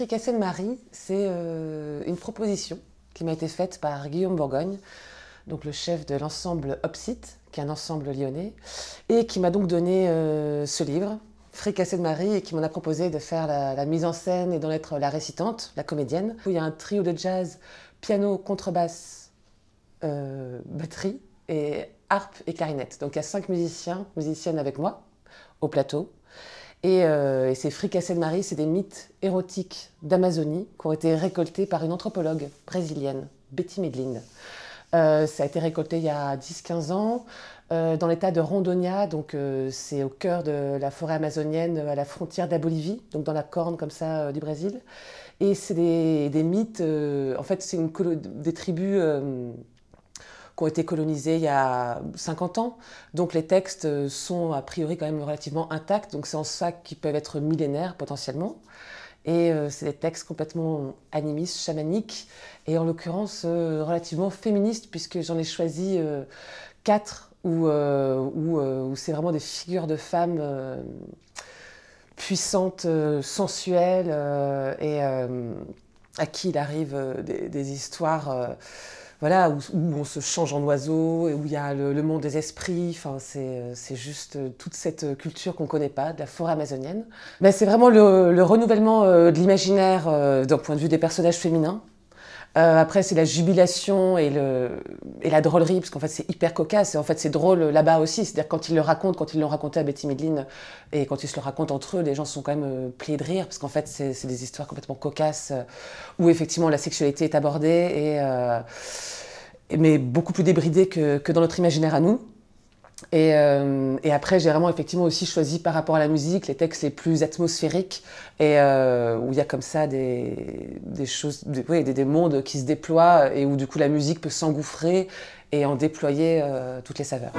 Fricassé de Marie, c'est une proposition qui m'a été faite par Guillaume Bourgogne, donc le chef de l'ensemble Opsite, qui est un ensemble lyonnais, et qui m'a donc donné ce livre, Fricassé de Marie, et qui m'en a proposé de faire la mise en scène et d'en être la récitante, la comédienne. Il y a un trio de jazz, piano, contrebasse, batterie, et harpe et clarinette. Donc il y a 5 musiciennes avec moi, au plateau. Et ces Fricassé de Marie, c'est des mythes érotiques d'Amazonie qui ont été récoltés par une anthropologue brésilienne, Betty Medlin. Ça a été récolté il y a 10-15 ans dans l'état de Rondônia, donc c'est au cœur de la forêt amazonienne, à la frontière de la Bolivie, donc dans la corne comme ça du Brésil. Et c'est des mythes, en fait c'est des tribus qui ont été colonisés il y a 50 ans. Donc les textes sont a priori quand même relativement intacts, donc c'est en ça qu'ils peuvent être millénaires potentiellement. Et c'est des textes complètement animistes, chamaniques, et en l'occurrence relativement féministes, puisque j'en ai choisi 4 où c'est vraiment des figures de femmes puissantes, sensuelles, et à qui il arrive des histoires voilà, où on se change en oiseau, et où il y a le monde des esprits. Enfin, c'est juste toute cette culture qu'on ne connaît pas, de la forêt amazonienne. Ben, c'est vraiment le renouvellement de l'imaginaire d'un point de vue des personnages féminins. Après, c'est la jubilation et la drôlerie, parce qu'en fait, c'est hyper cocasse. Et en fait, c'est drôle là-bas aussi. C'est-à-dire quand ils le racontent, quand ils l'ont raconté à Betty Medlin, et quand ils se le racontent entre eux, les gens sont quand même pliés de rire, parce qu'en fait, c'est des histoires complètement cocasses, où effectivement la sexualité est abordée, mais beaucoup plus débridée que dans notre imaginaire à nous. Et après, j'ai vraiment effectivement aussi choisi par rapport à la musique les textes les plus atmosphériques, et où il y a comme ça des choses, des mondes qui se déploient, et où du coup la musique peut s'engouffrer et en déployer toutes les saveurs.